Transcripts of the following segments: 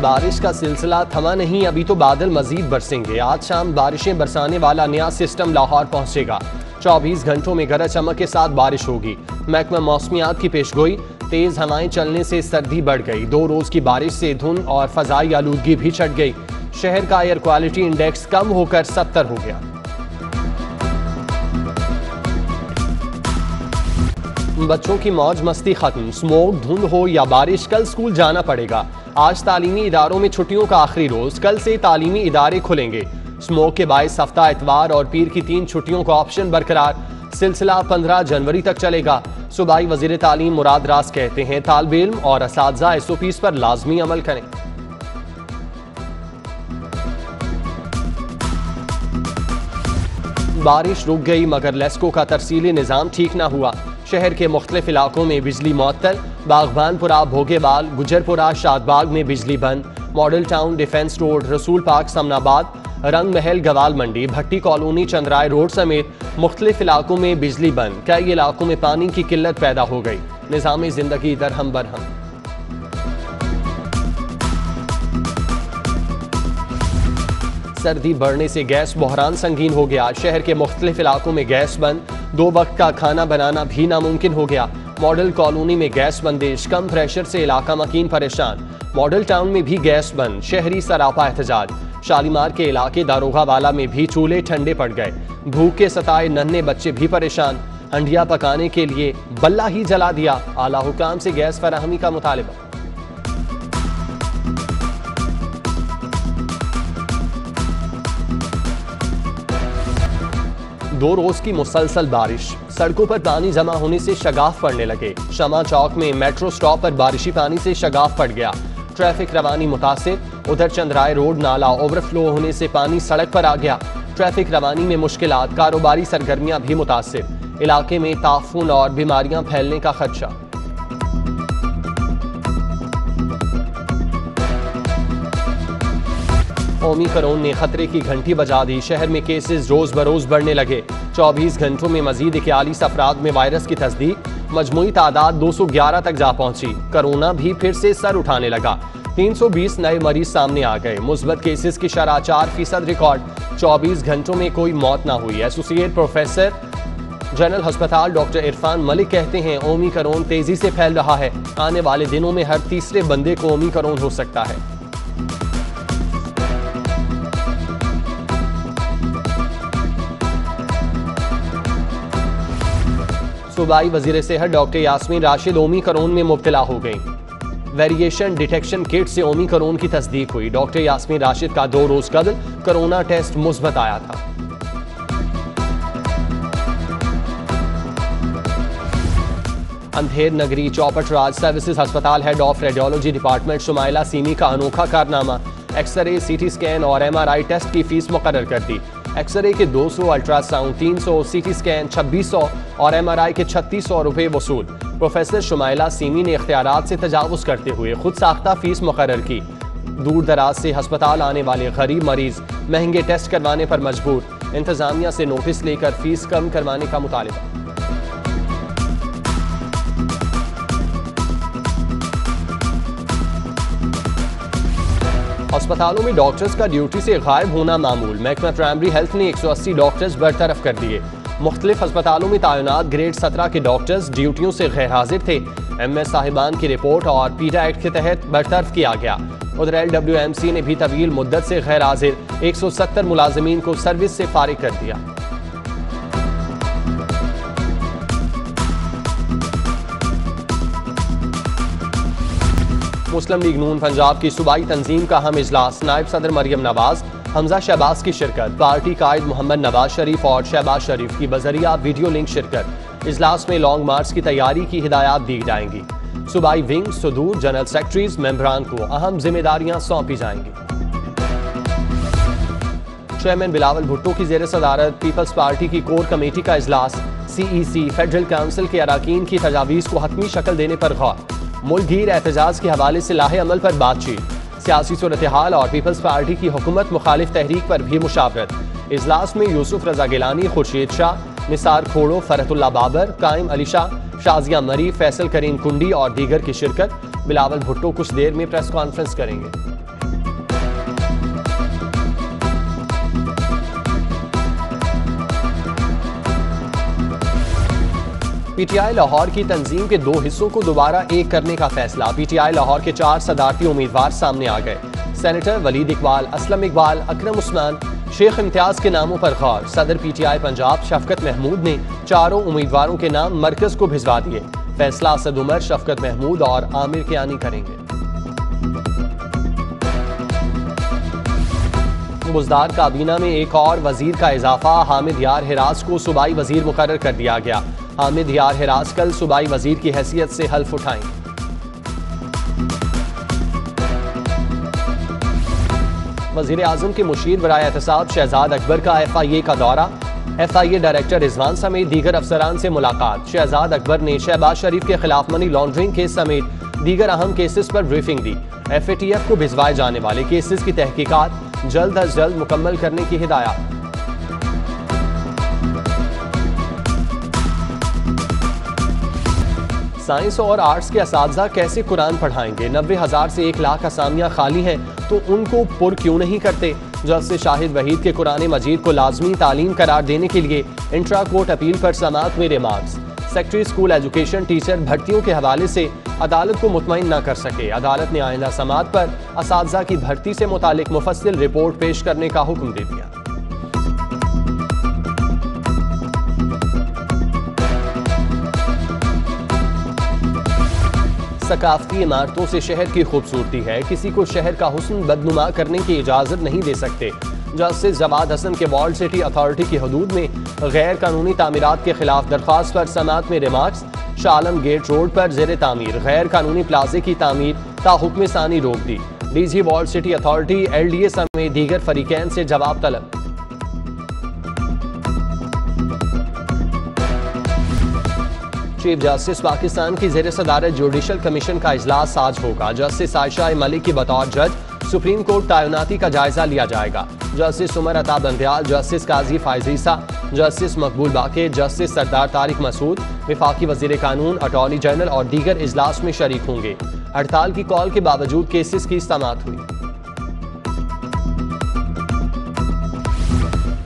बारिश का सिलसिला थमा नहीं, अभी तो बादल मजीद बरसेंगे। आज शाम बारिशें बरसाने वाला नया सिस्टम लाहौर पहुंचेगा। 24 घंटों में गरज चमक के साथ बारिश होगी। महकमा मौसमियात की पेशगोई, तेज हवाएं चलने से सर्दी बढ़ गई। 2 रोज की बारिश से धुंध और फजाई आलूदगी भी छट गई। शहर का एयर क्वालिटी इंडेक्स कम होकर 70 हो गया। बच्चों की मौज मस्ती खत्म। स्मोक, धुंध हो या बारिश, कल स्कूल जाना पड़ेगा। आज तालीमी इदारों में छुट्टियों का आखिरी रोज। कल से तालीमी इदारे खुलेंगे। स्मोक के बायस हफ्ता इतवार और पीर की 3 छुट्टियों का ऑप्शन बरकरार। सिलसिला 15 जनवरी तक चलेगा। सूबाई वजीर तालीम मुराद रास कहते हैं, तालिब इल्म और असातिज़ा SOPs पर लाजमी अमल करें। बारिश रुक गई मगर लेस्को का तरसीली निज़ाम ठीक ना हुआ। शहर के मुख्तलिफ इलाकों में बिजली मुअत्तल। बागबानपुरा, भोगेबाल, गुजरपुरा, शादबाग में बिजली बंद। मॉडल टाउन, डिफेंस रोड, रसूल पार्क, समनाबाद, रंग महल, गवाल मंडी, भट्टी कॉलोनी, चंद्राय रोड समेत मुख्तलिफ इलाकों में बिजली बंद। कई इलाकों में पानी की किल्लत पैदा हो गई। निज़ाम जिंदगी दरहम बरहम। सर्दी बढ़ने से गैस बहरान संगीन हो गया। शहर के मुख्तलिफ इलाकों में गैस बंद। 2 वक्त का खाना बनाना भी नामुमकिन हो गया। मॉडल कॉलोनी में गैस बंदिश। कम प्रेशर से इलाका मकीन परेशान। मॉडल टाउन में भी गैस बंद। शहरी सरापा एहतजाज। शालीमार के इलाके दारोगा वाला में भी चूल्हे ठंडे पड़ गए। भूख के सताए नन्हे बच्चे भी परेशान। हंडिया पकाने के लिए बल्ला ही जला दिया। आला हुकाम से गैस फराहमी का मुतालिबा। 2 रोज की मुसलसल बारिश। सड़कों पर पानी जमा होने से शगाफ पड़ने लगे। शमा चौक में मेट्रो स्टॉप पर बारिशी पानी से शगाफ पड़ गया। ट्रैफिक रवानी मुतासिर। उधर चंद्राय रोड नाला ओवरफ्लो होने से पानी सड़क पर आ गया। ट्रैफिक रवानी में मुश्किलात। कारोबारी सरगर्मियां भी मुतासिर। इलाके में ताफून और बीमारियां फैलने का खदशा। ओमिक्रॉन ने खतरे की घंटी बजा दी। शहर में केसेस रोज बरोज बढ़ने लगे। 24 घंटों में मजीद 41 अफराद में वायरस की तस्दीक। मजमूई तादाद 211 तक जा पहुंची। कोरोना भी फिर से सर उठाने लगा। 320 नए मरीज सामने आ गए। मुस्बत केसेस की शरह 4% रिकॉर्ड। 24 घंटों में कोई मौत ना हुई। एसोसिएट प्रोफेसर जनरल अस्पताल डॉक्टर इरफान मलिक कहते हैं, ओमिक्रॉन तेजी से फैल रहा है। आने वाले दिनों में हर तीसरे बंदे को ओमिक्रॉन हो सकता है। सूबाई वजीर सेहत डॉक्टर यास्मीन राशिद ओमिक्रॉन में मुब्तला हो गई। वेरिएशन डिटेक्शन किट से ओमिक्रॉन की तस्दीक हुई। डॉक्टर यास्मीन राशिद का 2 रोज कबल कोरोना टेस्ट मुस्बत आया था। अंधेर नगरी चौपट राज सर्विसेज अस्पताल head of radiology department Shumaila semi का अनोखा कारनामा। एक्सरे, CT स्कैन और MRI टेस्ट की फीस मुकर्रर कर दी। एक्सरे के 200, अल्ट्रासाउंड 300, CT स्कैन 2600 और MRI के 3600 रुपए वसूल। प्रोफेसर शुमाइला सीमी ने इख्तियारात से तजावुज करते हुए खुद साख्ता फीस मुकर्रर की। दूर दराज से अस्पताल आने वाले गरीब मरीज महंगे टेस्ट करवाने पर मजबूर। इंतजामिया से नोटिस लेकर फीस कम करवाने का मुतालिबा। अस्पतालों में डॉक्टर्स का ड्यूटी से गायब होना मामूल। महकमा प्राइमरी हेल्थ ने 180 डॉक्टर्स बरतरफ कर दिए। मुख्तलिफ अस्पतालों में तैनात ग्रेड 17 के डॉक्टर्स ड्यूटियों से गैर हाजिर थे। MS साहिबान की रिपोर्ट और पीटा एक्ट के तहत बरतरफ किया गया। उधर LWMC ने भी तवील मुद्दत से गैर हाजिर 170 मुलाजमीन को सर्विस से फारिग कर दिया। मुस्लिम लीग नून पंजाब की सूबाई तंजीम का अहम इजलास। नायब सदर मरियम नवाज, हमजा शहबाज की शिरकत। पार्टी कायद मोहम्मद नवाज शरीफ और शहबाज शरीफ की बजरिया वीडियो लिंक शिरकत। इजलास में लॉन्ग मार्च की तैयारी की हिदायत दी जाएंगी। सूबाई विंग, सुदूर, जनरल सेक्रेटरीज, मेंबरान को अहम जिम्मेदारियां सौंपी जाएंगी। चेयरमैन बिलावल भुट्टो की जेर सदारत पीपल्स पार्टी की कोर कमेटी का इजलास। CEC फेडरल काउंसिल के अराकीन की तजावीज़ को हतमी शक्ल देने पर गौर। मुल्कगीर एहतजाज के हवाले से लाहे अमल पर बातचीत। सियासी सूरत हाल और पीपल्स पार्टी की हुकूमत मुखालिफ तहरीक पर भी मुशावरत। इजलास में यूसुफ रजा गिलानी, खुर्शीद शाह, निसार खोड़ो, फरहतुल्लाह बाबर, कायम अली शाह, शाजिया मरी, फैसल करीम कुंडी और दीगर की शिरकत। बिलावल भुट्टो कुछ देर में प्रेस कॉन्फ्रेंस करेंगे। पीटीआई लाहौर की तंजीम के 2 हिस्सों को दोबारा एक करने का फैसला। पीटीआई लाहौर के 4 सदारती उम्मीदवार सामने आ गए। सेनेटर वलीद इकबाल, असलम इकबाल, अकरम उस्मान, शेख इम्तियाज के नामों पर गौर। सदर पीटीआई पंजाब शफकत महमूद ने चारों उम्मीदवारों के नाम मरकज को भिजवा दिए। फैसला असद उमर, शफकत महमूद और आमिर कियानी करेंगे। बुज़दार काबीना में एक और वजीर का इजाफा। हामिद यार हिराज को सूबाई वजीर मुकर्रर कर दिया गया। हामिद यार हिराज कल सूबाई वजीर की हैसियत से हल्फ उठाएंगे। वजीर आजम के मुशीर बराए एहतसाब शहजाद अकबर का FIA का दौरा। FIA डायरेक्टर रिजवान समेत दीगर अफसरान से मुलाकात। शहजाद अकबर ने शहबाज शरीफ के खिलाफ मनी लॉन्ड्रिंग केस समेत दीगर अहम केसेस पर ब्रीफिंग दी। FATF को भिजवाए जाने वाले केसेस की तहकीकात जल्द अज जल्द मुकम्मल करने की हिदायत। साइंस और आर्ट्स के असातिज़ा कैसे कुरान पढ़ाएंगे? 90,000 से 1 लाख असामियाँ खाली हैं तो उनको पुर क्यों नहीं करते? जस्टिस शाहिद वहीद के कुरान मजीद को लाजमी तालीम करार देने के लिए इंट्रा कोर्ट अपील पर समाअत में remarks. Secretary school education teacher भर्तियों के हवाले से अदालत को मुतमईन न कर सके। अदालत ने आइंदा समाअत पर असातिज़ा की भर्ती से मुतालिक मुफस्सिल रिपोर्ट पेश करने का हुक्म दे दिया। सकाफती इमारतों से शहर की खूबसूरती है, किसी को शहर का हुस्न बदनुमा करने की इजाज़त नहीं दे सकते। जस्टिस जवाद हसन के वॉल्ड सिटी अथॉरिटी की हदूद में गैर कानूनी तामीरात के खिलाफ दरख्वास्त पर समाअत में रिमार्क्स। शालम गेट रोड पर ज़ेर तामीर गैर कानूनी प्लाजे की तामीर ता हुक्म सानी रोक दी। DG walled city authority LDA समेत दीगर फरीकैन से जवाब तलब। चीफ जस्टिस पाकिस्तान की ज़ेर सदारत जुडिशल कमीशन का इजलास आज होगा। जस्टिस आयशा मलिक की बतौर जज सुप्रीम कोर्ट तैनाती का जायजा लिया जाएगा। जस्टिस उमर अता बंदियाल, जस्टिस काजी फायजीसा, जस्टिस मकबूल बाके, जस्टिस सरदार तारिक मसूद, वफाकी वजीर कानून, अटॉर्नी जनरल और दीगर इजलास में शरीक होंगे। हड़ताल की कॉल के बावजूद केसेस की समाअत हुई।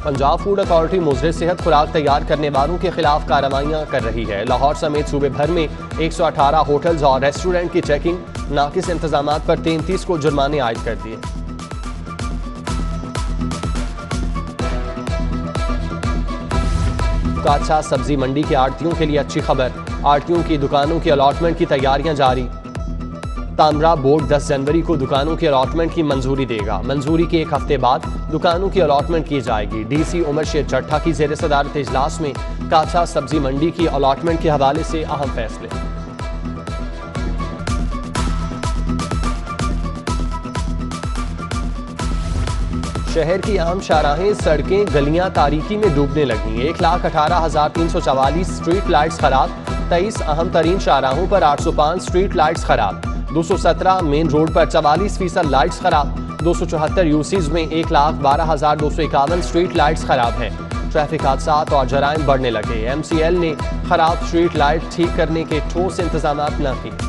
पंजाब फूड अथॉरिटी मुज़र सेहत खुराक तैयार करने वालों के खिलाफ कार्रवाइयाँ कर रही है। लाहौर समेत सूबे भर में 118 होटल्स और रेस्टोरेंट की चेकिंग, नाकिस इंतजामात पर 33 को जुर्माने आयद कर दिए। काचा सब्जी मंडी के आड़तियों के लिए अच्छी खबर। आड़तियों की दुकानों की अलॉटमेंट की तैयारियां जारी। तामरा बोर्ड 10 जनवरी को दुकानों की अलॉटमेंट की मंजूरी देगा। मंजूरी के 1 हफ्ते बाद दुकानों की अलॉटमेंट की जाएगी। DC उमर शेर चट्ठा की ज़ेर सदारत इजलास में काचा सब्जी मंडी की अलॉटमेंट के हवाले से अहम फैसले। शहर की आम शाहराहें, सड़कें, गलियां तारीकी में डूबने लगी। 1,18,344 स्ट्रीट लाइट्स खराब। 23 अहम तरीन शाहराहों पर 805 स्ट्रीट लाइट्स खराब। 217 मेन रोड पर 44% लाइट्स खराब। 274 यूसीज में 1,12,251 स्ट्रीट लाइट्स खराब हैं। ट्रैफिक हादसात और जराइम बढ़ने लगे। MCL ने खराब स्ट्रीट लाइट ठीक करने के ठोस इंतजाम न किए।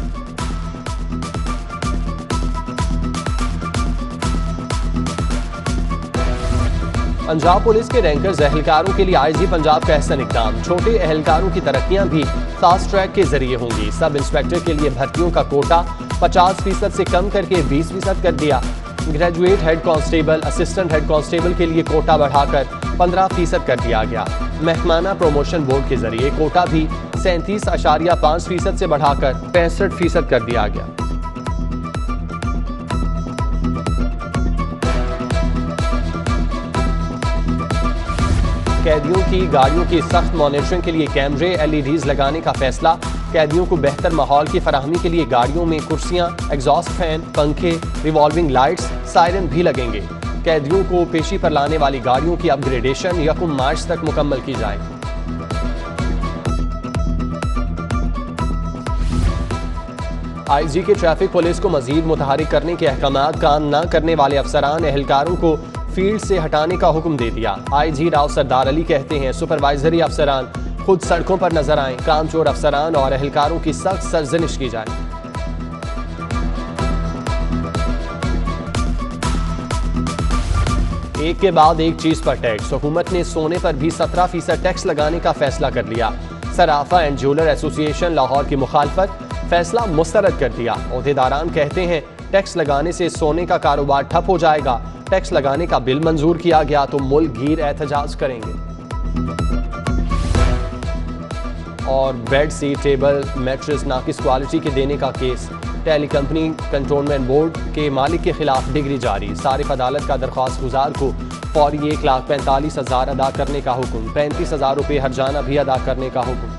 पंजाब पुलिस के रैंकर्स एहलकारों के लिए IG पंजाब का अहसन इक़दाम। छोटे एहलकारों की तरक्कियां भी फास्ट ट्रैक के जरिए होंगी। सब इंस्पेक्टर के लिए भर्तियों का कोटा 50% से कम करके 20% कर दिया। Graduate head constable, assistant head constable के लिए कोटा बढ़ाकर 15% कर दिया गया। महकमाना प्रमोशन बोर्ड के जरिए कोटा भी 37.5% से बढ़ाकर 65% कर दिया गया। कैदियों की गाड़ियों की सख्त मॉनिटरिंग के लिए कैमरे, LEDs लगाने का फैसला। कैदियों को बेहतर माहौल की फराहमी के लिए गाड़ियों में कुर्सियां, एग्जॉस्ट फैन, पंखे, रिवॉल्विंग लाइट्स, सायरन भी लगेंगे। कैदियों को पेशी पर लाने वाली गाड़ियों की अपग्रेडेशन 1 मार्च तक मुकम्मल की जाएगी। IG के ट्रैफिक पुलिस को मजीद मुतहरिक करने के अहकामात काम न करने वाले अफसरान एहलकारों को फील्ड से हटाने का हुक्म दे दिया। IG राव सरदार अली कहते हैं सुपरवाइजरी अफसरान खुद सड़कों पर नजर आएं, कामचोर अफसरान और एहलकारों की सख्त सरजनिश की जाए। एक के बाद एक चीज पर टैक्स। हुकूमत ने सोने पर भी 17% टैक्स लगाने का फैसला कर लिया। सराफा एंड ज्वेलर एसोसिएशन लाहौर की मुखालफत, फैसला मुस्तरद कर दिया। ओहदेदारान कहते हैं टैक्स लगाने से सोने का कारोबार ठप हो जाएगा। टैक्स लगाने का बिल मंजूर किया गया तो मुल्क गिर एहतजाज करेंगे। और बेड सीट टेबल मैट्रेस नाकिस क्वालिटी के देने का केस, टेली कंपनी कंटोनमेंट बोर्ड के मालिक के खिलाफ डिग्री जारी। सारिफ अदालत का दरख्वास्त गुजार को फौरी 1,45,000 अदा करने का हुक्म, 35,000 रुपये हर्जाना भी अदा करने का हुक्म।